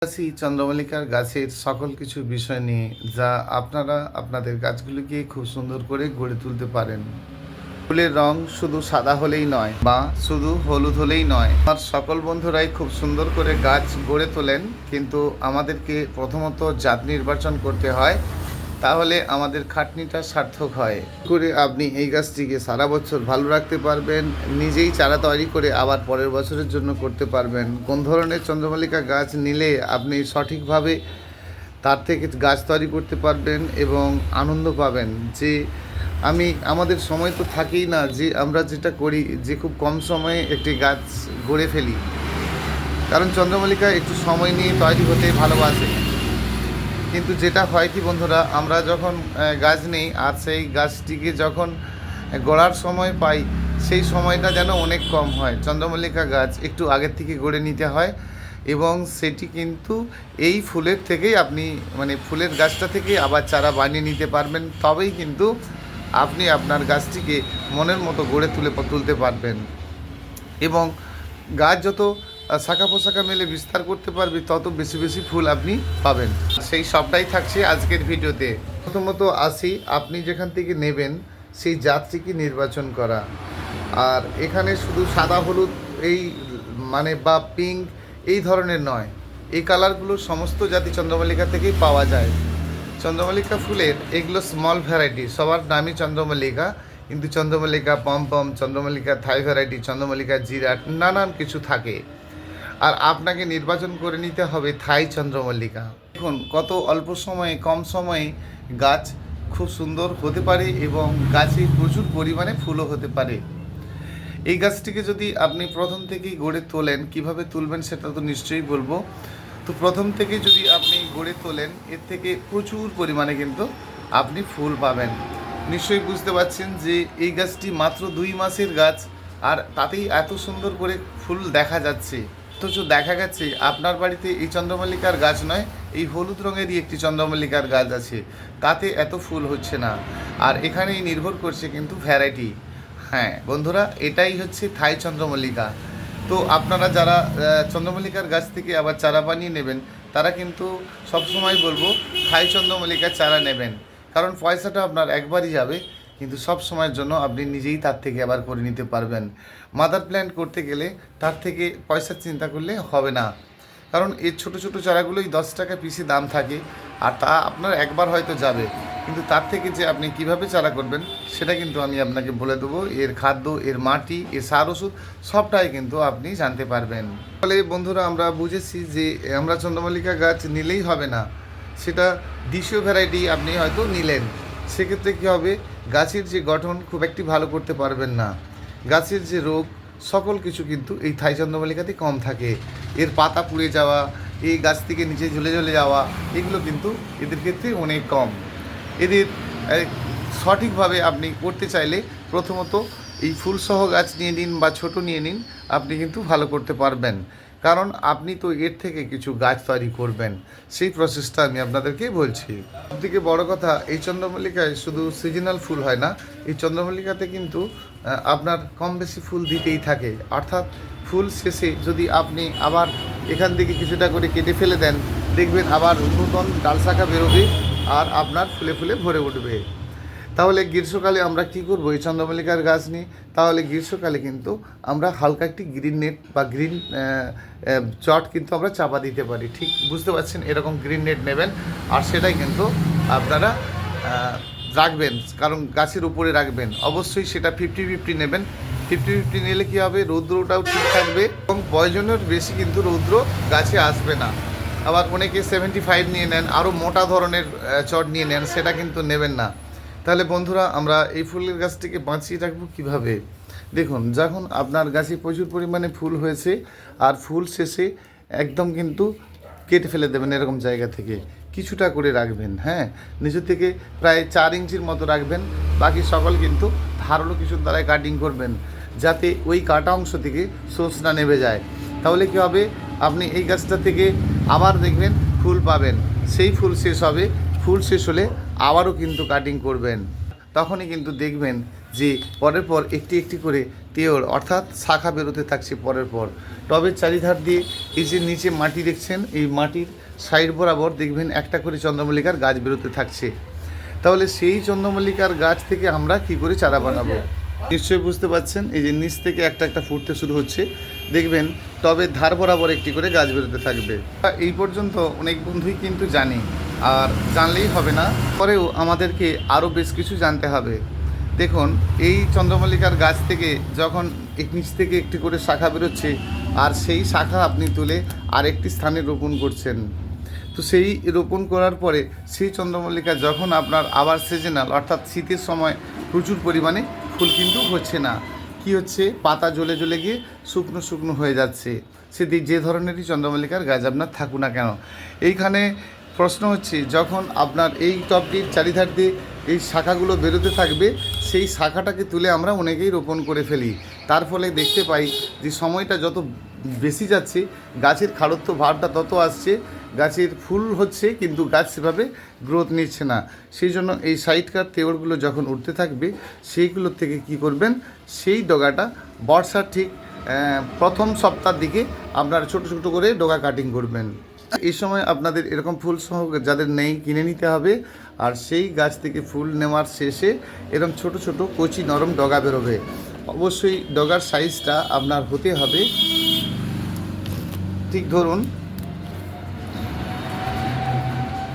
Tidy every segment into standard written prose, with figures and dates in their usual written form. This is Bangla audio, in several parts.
আছি চন্দ্রমল্লিকার গাছের সকল কিছু বিষয় নিয়ে যা আপনারা আপনাদের গাছগুলিকে খুব সুন্দর করে গড়ে তুলতে পারেন। ফুলের রং শুধু সাদা হলেই নয় বা শুধু হলুদ হলেই নয়। আমার সকল বন্ধুরাই খুব সুন্দর করে গাছ গড়ে তোলেন, কিন্তু আমাদেরকে প্রথমত জাত নির্বাচন করতে হয়, তাহলে আমাদের খাটনিটা সার্থক হয়। করে আপনি এই গাছটিকে সারা বছর ভালো রাখতে পারবেন, নিজেই চারা তৈরি করে আবার পরের বছরের জন্য করতে পারবেন। কোন ধরনের চন্দ্রমল্লিকা গাছ নিলে আপনি সঠিকভাবে তার থেকে গাছ তৈরি করতে পারবেন এবং আনন্দ পাবেন। যে আমাদের সময় তো থাকেই না, যে আমরা যেটা করি যে খুব কম সময়ে একটি গাছ গড়ে ফেলি, কারণ চন্দ্রমল্লিকা একটু সময় নিয়ে তৈরি হতে ভালোবাসে। কিন্তু যেটা হয় কি বন্ধুরা, আমরা যখন গাছ নেই আর সেই গাছটিকে যখন গড়ার সময় পাই, সেই সময়টা যেন অনেক কম হয়। চন্দ্রমল্লিকা গাছ একটু আগের থেকে গড়ে নিতে হয় এবং সেটি কিন্তু এই ফুলের থেকেই আপনি ফুলের গাছটা থেকে আবার চারা বানিয়ে নিতে পারবেন, তবেই কিন্তু আপনি আপনার গাছটিকে মনের মতো গড়ে তুলতে পারবেন। এবং গাছ যত শাখা পোশাখা মেলে বিস্তার করতে পারবে, তত বেশি বেশি ফুল আপনি পাবেন। সেই সবটাই থাকছে আজকের ভিডিওতে। প্রথমত আসি, আপনি যেখান থেকে নেবেন সেই জাতটিকে নির্বাচন করা। আর এখানে শুধু সাদা হলুদ এই বা পিঙ্ক এই ধরনের নয়, এই কালারগুলো সমস্ত জাতি চন্দ্রমল্লিকা থেকেই পাওয়া যায়। চন্দ্রমল্লিকা ফুলের এগুলো স্মল ভ্যারাইটি, সবার নামই চন্দ্রমল্লিকা, কিন্তু চন্দ্রমল্লিকা পমপম, চন্দ্রমল্লিকা থাই ভ্যারাইটি, চন্দ্রমল্লিকা জিরাট, নানান কিছু থাকে। আর আপনাকে নির্বাচন করে নিতে হবে থাই চন্দ্রমল্লিকা। দেখুন কত অল্প সময়ে, কম সময়ে গাছ খুব সুন্দর হতে পারে এবং গাছে প্রচুর পরিমাণে ফুলও হতে পারে। এই গাছটিকে যদি আপনি প্রথম থেকেই গড়ে তোলেন, কিভাবে তুলবেন সেটা তো নিশ্চয়ই বলবো। তো প্রথম থেকে যদি আপনি গড়ে তোলেন, এর থেকে প্রচুর পরিমাণে কিন্তু আপনি ফুল পাবেন। নিশ্চয়ই বুঝতে পারছেন যে এই গাছটি মাত্র 2 মাসের গাছ, আর তাতেই এত সুন্দর করে ফুল দেখা যাচ্ছে। অথচ দেখা গেছে আপনার বাড়িতে এই চন্দ্রমল্লিকার গাছ নয়, এই হলুদ রঙেরই একটি চন্দ্রমল্লিকার গাছ আছে, তাতে এত ফুল হচ্ছে না। আর এখানেই নির্ভর করছে কিন্তু ভ্যারাইটি। হ্যাঁ বন্ধুরা, এটাই হচ্ছে থাই চন্দ্রমল্লিকা। তো আপনারা যারা চন্দ্রমল্লিকার গাছ থেকে আবার চারা বানিয়ে নেবেন, তারা কিন্তু সবসময় বলবো থাই চন্দ্রমল্লিকার চারা নেবেন, কারণ পয়সাটা আপনার একবারই যাবে, কিন্তু সব সময়ের জন্য আপনি নিজেই তার থেকে আবার করে নিতে পারবেন। মাদার প্ল্যান্ট করতে গেলে তার থেকে পয়সার চিন্তা করলে হবে না, কারণ এর ছোটো ছোটো চারাগুলোই 10 টাকা পিসে দাম থাকে, আর তা আপনার একবার হয়তো যাবে, কিন্তু তার থেকে যে আপনি কিভাবে চারা করবেন সেটা কিন্তু আমি আপনাকে বলে দেবো। এর খাদ্য, এর মাটি, এর সার ওষুধ সবটাই কিন্তু আপনি জানতে পারবেন। ফলে বন্ধুরা, আমরা বুঝেছি যে আমরা চন্দ্রমল্লিকা গাছ নিলেই হবে না, সেটা দেশীয় ভ্যারাইটি আপনি হয়তো নিলেন, সেক্ষেত্রে কী হবে, গাছের যে গঠন খুব একটি ভালো করতে পারবেন না। গাছের যে রোগ, সকল কিছু কিন্তু এই থাই চন্দ্রমল্লিকাতে কম থাকে। এর পাতা পুড়ে যাওয়া, এই গাছ থেকে নিচে ঝুলে ঝুলে যাওয়া, এগুলো কিন্তু এদের ক্ষেত্রে অনেক কম। এদের সঠিকভাবে আপনি করতে চাইলে প্রথমত এই ফুলসহ গাছ নিয়ে নিন বা ছোট নিয়ে নিন, আপনি কিন্তু ভালো করতে পারবেন, কারণ আপনি তো এর থেকে কিছু গাছ তৈরি করবেন, সেই প্রসেসটা আমি আপনাদেরকে বলছি। সবথেকে বড় কথা, এই চন্দ্রমল্লিকায় শুধু সিজনাল ফুল হয় না, এই চন্দ্রমল্লিকাতে কিন্তু আপনার কম বেশি ফুল দিতেই থাকে। অর্থাৎ ফুল শেষে যদি আপনি আবার এখান থেকে কিছুটা করে কেটে ফেলে দেন, দেখবেন আবার নতুন ডাল শাখা বেরোবে আর আপনার ফুলে ফুলে ভরে উঠবে। তাহলে গ্রীষ্মকালে আমরা কী করবো এই চন্দ্রমল্লিকার গাছ নিয়ে? তাহলে গ্রীষ্মকালে কিন্তু আমরা হালকা একটি গ্রিন নেট বা গ্রিন চট কিন্তু আমরা চাপা দিতে পারি। ঠিক বুঝতে পারছেন, এরকম গ্রিন নেট নেবেন আর সেটাই কিন্তু আপনারা রাখবেন, কারণ গাছের উপরে রাখবেন। অবশ্যই সেটা 50-50 নেবেন। 50-50 নিলে কী হবে, রৌদ্রটাও ঠিক থাকবে এবং প্রয়োজনের বেশি কিন্তু রৌদ্র গাছে আসবে না। আবার অনেকে 75 নিয়ে নেন, আরও মোটা ধরনের চট নিয়ে নেন, সেটা কিন্তু নেবেন না। তাহলে বন্ধুরা, আমরা এই ফুলের গাছটিকে বাঁচিয়ে রাখবো কীভাবে? দেখুন, যখন আপনার গাছে প্রচুর পরিমাণে ফুল হয়েছে আর ফুল শেষে একদম কিন্তু কেটে ফেলে দেবেন, এরকম জায়গা থেকে কিছুটা করে রাখবেন। হ্যাঁ, নিচু থেকে প্রায় 4 ইঞ্চির মতো রাখবেন, বাকি সকল কিন্তু ধারালো কিছুর দ্বারাই কাটিং করবেন, যাতে ওই কাটা অংশ থেকে সোর্স না নেমে যায়। তাহলে কী হবে, আপনি এই গাছটা থেকে আবার দেখবেন ফুল পাবেন, সেই ফুল শেষ হবে, ফুল শেষ হলে আবারও কিন্তু কাটিং করবেন। তখনই কিন্তু দেখবেন যে পরের পর একটি একটি করে টিওর অর্থাৎ শাখা বেরোতে থাকছে পরের পর। টবের চারিধার দিয়ে এই যে নিচে মাটি দেখছেন, এই মাটির সাইড বরাবর দেখবেন একটা করে চন্দ্রমল্লিকার গাছ বেরোতে থাকছে। তাহলে সেই চন্দ্রমল্লিকার গাছ থেকে আমরা কি করে চারা বানাবো? নিশ্চয়ই বুঝতে পারছেন, এই যে নিচ থেকে একটা একটা ফুটতে শুরু হচ্ছে, দেখবেন টবের ধার বরাবর একটি করে গাছ বেরোতে থাকবে। এই পর্যন্ত অনেক বন্ধুই কিন্তু জানি, আর জানলেই হবে না, পরেও আমাদেরকে আরও বেশ কিছু জানতে হবে। দেখুন, এই চন্দ্রমল্লিকার গাছ থেকে যখন নিচ থেকে একটি করে শাখা বেরোচ্ছে, আর সেই শাখা আপনি তুলে আরেকটি স্থানে রোপণ করছেন। তো সেই রোপণ করার পরে সেই চন্দ্রমল্লিকা যখন আপনার আবার সিজনাল অর্থাৎ শীতের সময় প্রচুর পরিমাণে ফুল কিন্তু হচ্ছে না, কি হচ্ছে, পাতা জ্বলে জ্বলে গিয়ে শুকনো শুকনো হয়ে যাচ্ছে। সে যে ধরনেরই চন্দ্রমল্লিকার গাছ আপনার থাকুক না কেন, এইখানে প্রশ্ন হচ্ছে, যখন আপনার এই টবটির চারিধার দিয়ে এই শাখাগুলো বেরোতে থাকবে, সেই শাখাটাকে তুলে আমরা অনেকেই রোপণ করে ফেলি। তার ফলে দেখতে পাই যে সময়টা যত বেশি যাচ্ছে, গাছের খাড়ত্ব ভাবটা তত আসছে, গাছের ফুল হচ্ছে কিন্তু গাছ সেভাবে গ্রোথ নিচ্ছে না। সেই জন্য এই সাইডকার তেওড়গুলো যখন উঠতে থাকবে, সেইগুলোর থেকে কি করবেন, সেই ডগাটা বর্ষার ঠিক প্রথম সপ্তাহের দিকে আপনার ছোট ছোট করে ডগা কাটিং করবেন। এই সময় আপনাদের এরকম ফুল সহ যাদের নেই কিনে নিতে হবে, আর সেই গাছ থেকে ফুল নেওয়ার শেষে এরকম ছোট ছোট কচি নরম ডগা বেরোবে। অবশ্যই ডগার সাইজটা আপনার হতে হবে ঠিক ধরুন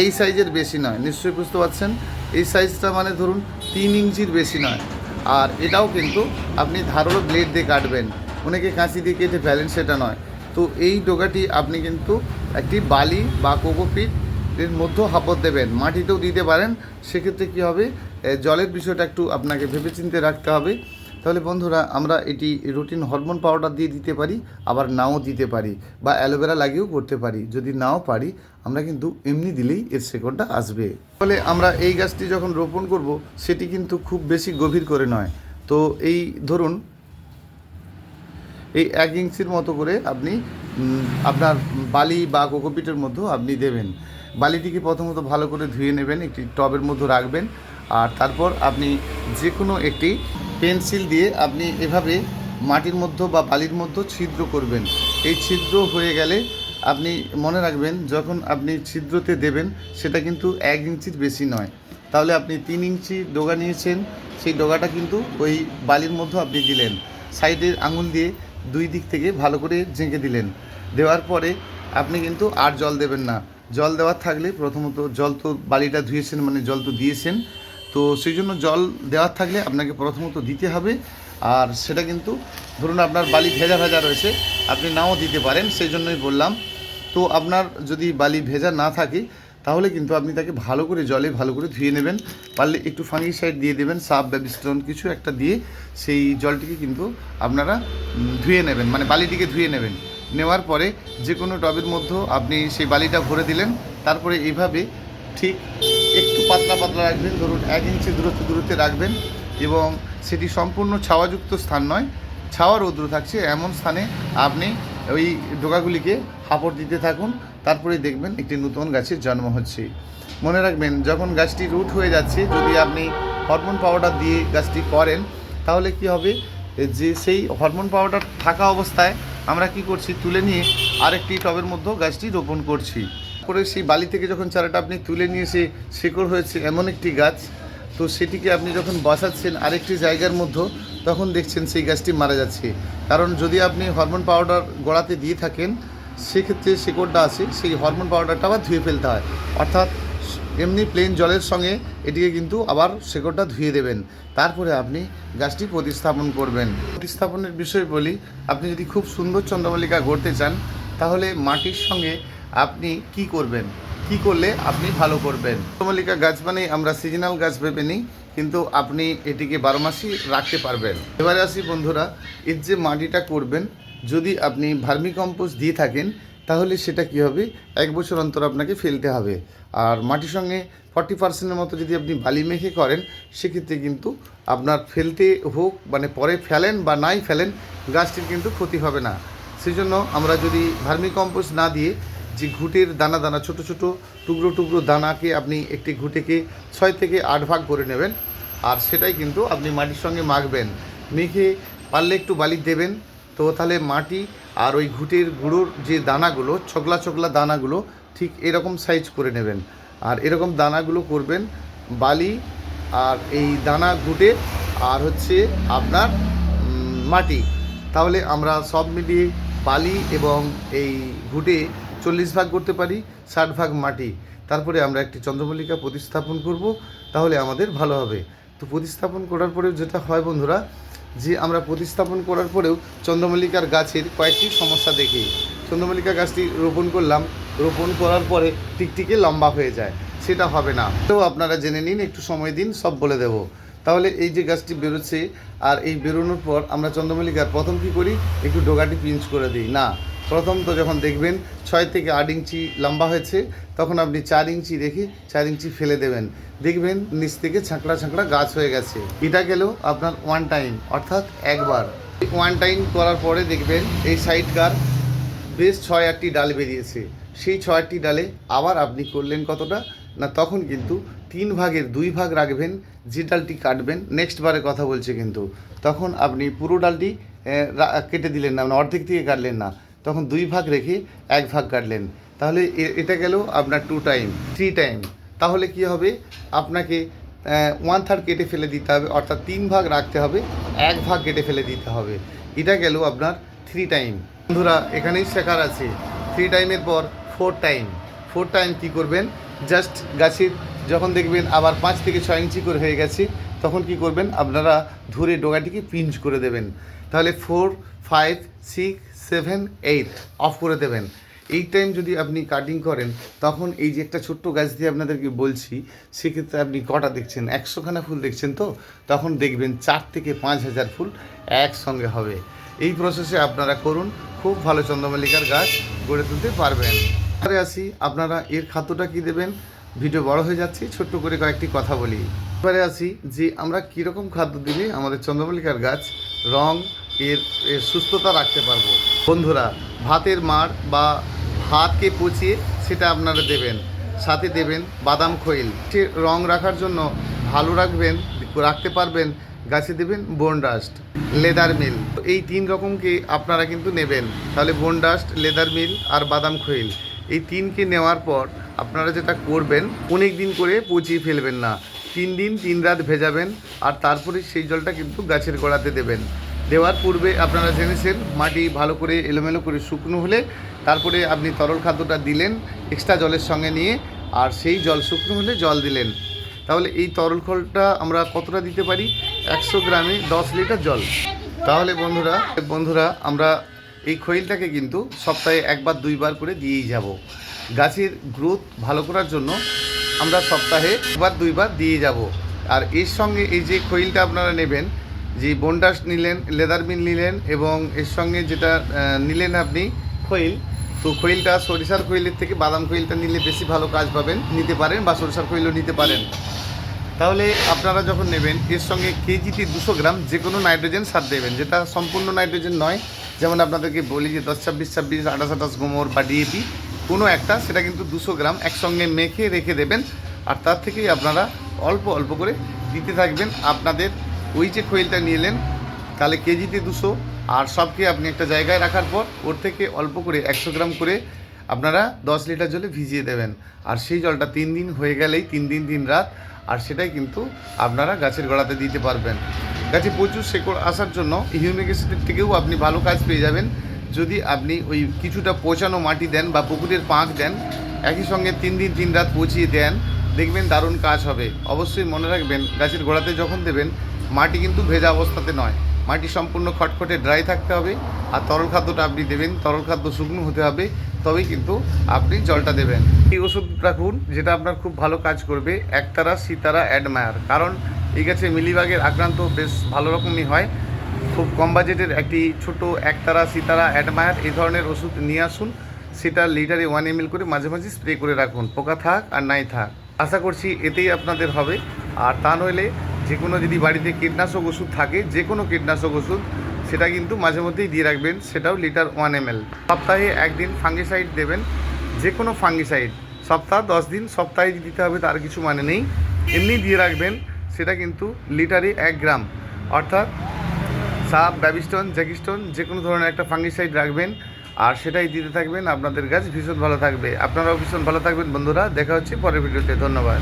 এই সাইজের বেশি নয়, নিশ্চয়ই বুঝতে পারছেন। এই সাইজটা মানে ধরুন 3 ইঞ্চির বেশি নয়। আর এটাও কিন্তু আপনি ধারালো ব্লেড দিয়ে কাটবেন, অনেকে কাঁচি দিয়ে কেটে ফেলেন, সেটা নয়। তো এই ডগাটি আপনি কিন্তু একটি বালি বা কোকোপিট এর মধ্যেও হাপড় দেবেন, মাটিতেও দিতে পারেন। সেক্ষেত্রে কী হবে, জলের বিষয়টা একটু আপনাকে ভেবেচিন্তে রাখতে হবে। তাহলে বন্ধুরা, আমরা এটি রুটিন হরমোন পাউডার দিয়ে দিতে পারি, আবার নাও দিতে পারি, বা অ্যালোভেরা লাগিয়েও করতে পারি। যদি নাও পারি, আমরা কিন্তু এমনি দিলেই এর শেকড়টা আসবে। ফলে আমরা এই গাছটি যখন রোপণ করব, সেটি কিন্তু খুব বেশি গভীর করে নয়। তো এই ধরুন এই 1 ইঞ্চির মতো করে আপনি আপনার বালি বা কোকোপিটের মধ্যে আপনি দেবেন। বালিটিকে প্রথমত ভালো করে ধুয়ে নেবেন, একটি টবের মধ্যে রাখবেন, আর তারপর আপনি যে কোনো একটি পেন্সিল দিয়ে আপনি এভাবে মাটির মধ্যে বা বালির মধ্যে ছিদ্র করবেন। এই ছিদ্র হয়ে গেলে আপনি মনে রাখবেন, যখন আপনি ছিদ্রতে দেবেন সেটা কিন্তু 1 ইঞ্চির বেশি নয়। তাহলে আপনি 3 ইঞ্চি ডগা নিয়েছেন, সেই ডগাটা কিন্তু ওই বালির মধ্যে আপনি দিলেন, সাইডের আঙুল দিয়ে 2 দিক থেকে ভালো করে ঝেঁকে দিলেন। দেওয়ার পরে আপনি কিন্তু আর জল দেবেন না। জল দেওয়ার থাকলে প্রথমত জল তো বালিটা ধুয়েছেন মানে জল তো দিয়েছেন, তো সেই জন্য জল দেওয়ার থাকলে আপনাকে প্রথমত দিতে হবে। আর সেটা কিন্তু ধরুন আপনার বালি ভেজা ভেজা রয়েছে, আপনি নাও দিতে পারেন, সেই জন্যই বললাম। তো আপনার যদি বালি ভেজা না থাকে, তাহলে কিন্তু আপনি তাকে ভালো করে জলে ভালো করে ধুয়ে নেবেন। পারলে একটু ফাঙ্গিসাইড দিয়ে দেবেন, সার্ফ বা বিস্টন কিছু একটা দিয়ে সেই জলটিকে কিন্তু আপনারা ধুয়ে নেবেন, মানে বালিটিকে ধুয়ে নেবেন। নেওয়ার পরে যে কোনো টবের মধ্যে আপনি সেই বালিটা ভরে দিলেন। তারপরে এইভাবে ঠিক একটু পাতলা পাতলা রাখবেন, ধরুন 1 ইঞ্চি দূরত্বে রাখবেন, এবং সেটি সম্পূর্ণ ছাওয়াযুক্ত স্থান নয়, ছাওয়া রৌদ্র থাকছে এমন স্থানে আপনি ওই ডগাগুলিকে হাপড় দিতে থাকুন। তারপরে দেখবেন একটি নতুন গাছের জন্ম হচ্ছে। মনে রাখবেন, যখন গাছটি রুট হয়ে যাচ্ছে, যদি আপনি হরমোন পাউডার দিয়ে গাছটি করেন, তাহলে কি হবে, যে সেই হরমোন পাউডার থাকা অবস্থায় আমরা কি করছি, তুলে নিয়ে আরেকটি টবের মধ্যেও গাছটি রোপণ করছি। করে সেই বালি থেকে যখন চারাটা আপনি তুলে নিয়ে এসে শিকড় হয়েছে এমন একটি গাছ, তো সেটিকে আপনি যখন বসাচ্ছেন আরেকটি জায়গার মধ্যে, তখন দেখছেন সেই গাছটি মারা যাচ্ছে। কারণ যদি আপনি হরমোন পাউডার গোড়াতে দিয়ে থাকেন, সেক্ষেত্রে শিকড়টা আসে, সেই হরমোন পাউডারটা আবার ধুয়ে ফেলতে হয়। অর্থাৎ এমনি প্লেন জলের সঙ্গে এটিকে কিন্তু আবার শিকড়টা ধুয়ে দেবেন, তারপরে আপনি গাছটি প্রতিস্থাপন করবেন। প্রতিস্থাপনের বিষয় বলি, আপনি যদি খুব সুন্দর চন্দ্রমল্লিকা গড়তে চান, তাহলে মাটির সঙ্গে আপনি কি করবেন, কি করলে আপনি ভালো করবেন। চন্দ্রমল্লিকা গাছ মানে আমরা সিজনাল গাছ ভেবে নিই, কিন্তু আপনি এটিকে 12 মাসই রাখতে পারবেন। এবারে আসি বন্ধুরা, এর যে মাটিটা করবেন, যদি আপনি ভার্মি কম্পোস্ট দিয়ে থাকেন, তাহলে সেটা কী হবে, 1 বছর অন্তর আপনাকে ফেলতে হবে। আর মাটির সঙ্গে 40% মতো যদি আপনি বালি মেখে করেন, সেক্ষেত্রে কিন্তু আপনার ফেলতে হোক মানে পরে ফেলেন বা নাই ফেলেন, গাছটির কিন্তু ক্ষতি হবে না। সেই জন্য আমরা যদি ভার্মি কম্পোস্ট না দিয়ে যে ঘুঁটের দানা দানা ছোট ছোট টুকরো টুকরো দানাকে আপনি একটি ঘুঁটেকে 6 থেকে 8 ভাগ করে নেবেন, আর সেটাই কিন্তু আপনি মাটির সঙ্গে মাখবেন। মেখে পারলে একটু বালি দেবেন, তো তাহলে মাটি আর ওই ঘুটের গুঁড়োর যে দানাগুলো, ছোকলা ছোকলা দানাগুলো ঠিক এরকম সাইজ করে নেবেন। আর এরকম দানাগুলো করবেন বালি আর এই দানা ঘুটে আর হচ্ছে আপনার মাটি। তাহলে আমরা সব মিলিয়ে বালি এবং এই ঘুটে 40 ভাগ করতে পারি, 60 ভাগ মাটি। তারপরে আমরা একটি চন্দ্রমল্লিকা প্রতিস্থাপন করব, তাহলে আমাদের ভালো হবে। তো প্রতিস্থাপন করার পরেও যেটা হয় বন্ধুরা, যে আমরা প্রতিস্থাপন করার পরেও চন্দ্রমল্লিকার গাছের কয়েকটি সমস্যা দেখি। চন্দ্রমল্লিকা গাছটি রোপণ করলাম, রোপণ করার পরে টিকটিকে লম্বা হয়ে যায়, সেটা হবে না। তো আপনারা জেনে নিন, একটু সময় দিন, সব বলে দেব। তাহলে এই যে গাছটি বেরোচ্ছে, আর এই বেরোনোর পর আমরা চন্দ্রমল্লিকার প্রথম কী করি, একটু ডোগাটি পিঞ্চ করে দিই না। প্রথম তো যখন দেখবেন 6 থেকে 8 ইঞ্চি লম্বা হয়েছে, তখন আপনি 4 ইঞ্চি রেখে 4 ইঞ্চি ফেলে দেবেন। দেখবেন নিচ থেকে ছাঁকড়া ছাঁকড়া গাছ হয়ে গেছে। এটা গেল আপনার ওয়ান টাইম, অর্থাৎ একবার। ওয়ান টাইম করার পরে দেখবেন এই সাইডকার বেশ 6-8টি ডাল বেরিয়েছে। সেই 6-8টি ডালে আবার আপনি করলেন কতটা না, তখন কিন্তু 3 ভাগের 2 ভাগ রাখবেন। যে ডালটি কাটবেন, নেক্সট বারে কথা বলছে কিন্তু, তখন আপনি পুরো ডালটি কেটে দিলেন না, মানে অর্ধেক থেকে কাটলেন না, তখন 2 ভাগ রেখে 1 ভাগ কাটলেন। তাহলে এটা গেল আপনার 2 টাইম। 3 টাইম, তাহলে কি হবে, আপনাকে 1/3 কেটে ফেলে দিতে হবে, অর্থাৎ 3 ভাগ রাখতে হবে, 1 ভাগ কেটে ফেলে দিতে হবে। এটা গেল আপনার 3 টাইম। বন্ধুরা এখানেই শেখার আছে। 3 টাইমের পর 4 টাইম। 4 টাইম কী করবেন, জাস্ট গাছের যখন দেখবেন আবার 5 থেকে 6 ইঞ্চি করে হয়ে গেছে, তখন কি করবেন, আপনারা ধরে ডোগাটিকে পিঞ্চ করে দেবেন। তাহলে 4, 5, 6, 7, 8 অফ করে দেবেন। 8 টাইম যদি আপনি কাটিং করেন, তখন এই যে একটা ছোট্ট গাছ দিয়ে আপনাদেরকে বলছি, সেক্ষেত্রে আপনি কটা দেখছেন, 100খানা ফুল দেখছেন, তো তখন দেখবেন 4 থেকে 5,000 ফুল একসঙ্গে হবে। এই প্রসেসে আপনারা করুন, খুব ভালো চন্দ্রমল্লিকার গাছ গড়ে তুলতে পারবেন। এবারে আসি, আপনারা এর খাদ্যটা কী দেবেন। ভিডিও বড় হয়ে যাচ্ছে, ছোট্ট করে কয়েকটি কথা বলি। এবারে আসি যে আমরা কীরকম খাদ্য দিলে আমাদের চন্দ্রমল্লিকার গাছ রং এর সুস্থতা রাখতে পারবো। বন্ধুরা, ভাতের মাড় বা ভাতকে পচিয়ে সেটা আপনারা দেবেন, সাথে দেবেন বাদাম খৈল। সে রং রাখার জন্য ভালো রাখতে পারবেন। গাছে দেবেন বোন ডাস্ট, লেদার মিল। তো এই 3 রকমকে আপনারা কিন্তু নেবেন। তাহলে বোন ডাস্ট, লেদার মিল আর বাদাম খৈল, এই 3কে নেওয়ার পর আপনারা যেটা করবেন, অনেক দিন করে পচিয়ে ফেলবেন না, 3 দিন 3 রাত ভেজাবেন। আর তারপরে সেই জলটা কিন্তু গাছের গোড়াতে দেবেন। দেওয়ার পূর্বে আপনারা জেনেছেন, মাটি ভালো করে এলোমেলো করে শুকনো হলে তারপরে আপনি তরল খাদ্যটা দিলেন এক্সট্রা জলের সঙ্গে নিয়ে, আর সেই জল শুকনো হলে জল দিলেন। তাহলে এই তরল খোলটা আমরা কতটা দিতে পারি, 100 গ্রামে 10 লিটার জল। তাহলে বন্ধুরা আমরা এই খৈলটাকে কিন্তু সপ্তাহে 1-2 বার করে দিয়েই যাব। গাছের গ্রোথ ভালো করার জন্য আমরা সপ্তাহে 1-2 বার দিয়ে যাব। আর এর সঙ্গে এই যে খৈলটা আপনারা নেবেন, যে বোনডাস্ট নিলেন, লেদার মিল নিলেন, এবং এর সঙ্গে যেটা নিলেন আপনি খৈল, তো খৈলটা সরিষার খৈলের থেকে বাদাম খৈলটা নিলে বেশি ভালো কাজ পাবেন, নিতে পারেন, বা সরিষার খৈলও নিতে পারেন। তাহলে আপনারা যখন নেবেন, এর সঙ্গে কেজিতে 200 গ্রাম যে কোনো নাইট্রোজেন সার দেবেন, যেটা সম্পূর্ণ নাইট্রোজেন নয়। যেমন আপনাদেরকে বলি যে 10-26-26, 28-28 গোমর বা ডিএপি কোনো একটা, সেটা কিন্তু 200 গ্রাম একসঙ্গে মেখে রেখে দেবেন। আর তার থেকেই আপনারা অল্প অল্প করে দিতে থাকবেন। আপনাদের ওই যে খৈলটা নিলেন, তাহলে কেজিতে 200, আর সবকে আপনি একটা জায়গায় রাখার পর ওর থেকে অল্প করে 100 গ্রাম করে আপনারা 10 লিটার জলে ভিজিয়ে দেবেন। আর সেই জলটা 3 দিন হয়ে গেলেই, 3 দিন 3 রাত, আর সেটাই কিন্তু আপনারা গাছের গোড়াতে দিতে পারবেন। গাছে প্রচুর শেকড় আসার জন্য হিউমিক অ্যাসিডের থেকেও আপনি ভালো কাজ পেয়ে যাবেন, যদি আপনি ওই কিছুটা পচানো মাটি দেন বা পুকুরের পাঁক দেন, একই সঙ্গে 3 দিন 3 রাত পচিয়ে দেন, দেখবেন দারুণ কাজ হবে। অবশ্যই মনে রাখবেন, গাছের গোড়াতে যখন দেবেন, মাটি কিন্তু ভেজা অবস্থাতে নয়, মাটি সম্পূর্ণ খটখটে ড্রাই থাকতে হবে। আর তরল খাদ্যটা আপনি দেবেন, তরল খাদ্য শুকনো হতে হবে, তবেই কিন্তু আপনি জলটা দেবেন। এই ওষুধ রাখুন, যেটা আপনার খুব ভালো কাজ করবে, একতারা, সিতারা, অ্যাডমায়ার। কারণ এই গাছে মিলিবাগের আক্রান্ত বেশ ভালো রকমই হয়। খুব কম বাজেটের একটি ছোট একতারা, সিতারা, অ্যাডমায়ার এই ধরনের ওষুধ নিয়ে আসুন। সেটা লিটারে 1 ml করে মাঝে মাঝে স্প্রে করে রাখুন, পোকা থাক আর নাই থাক। আশা করছি এতেই আপনাদের হবে। আর তা নইলে যে কোনো যদি বাড়িতে কীটনাশক ওষুধ থাকে, যে কোনো কীটনাশক ওষুধ, সেটা কিন্তু মাঝে মধ্যেই দিয়ে রাখবেন, সেটাও লিটার 1 ml। সপ্তাহে 1 দিন ফাঙ্গিসাইড দেবেন, যে কোনো ফাঙ্গিসাইড। সপ্তাহ 10 দিন সপ্তাহে দিতে হবে তার কিছু মানে নেই, এমনি দিয়ে রাখবেন। সেটা কিন্তু লিটারে 1 গ্রাম, অর্থাৎ সাপ, ব্যাবিস্টন, জ্যাকিস্টন যে কোনো ধরনের একটা ফাঙ্গিসাইড রাখবেন আর সেটাই দিতে থাকবেন। আপনাদের গাছ ভীষণ ভালো থাকবে, আপনারাও ভীষণ ভালো থাকবেন বন্ধুরা। দেখা হচ্ছে পরের ভিডিওতে, ধন্যবাদ।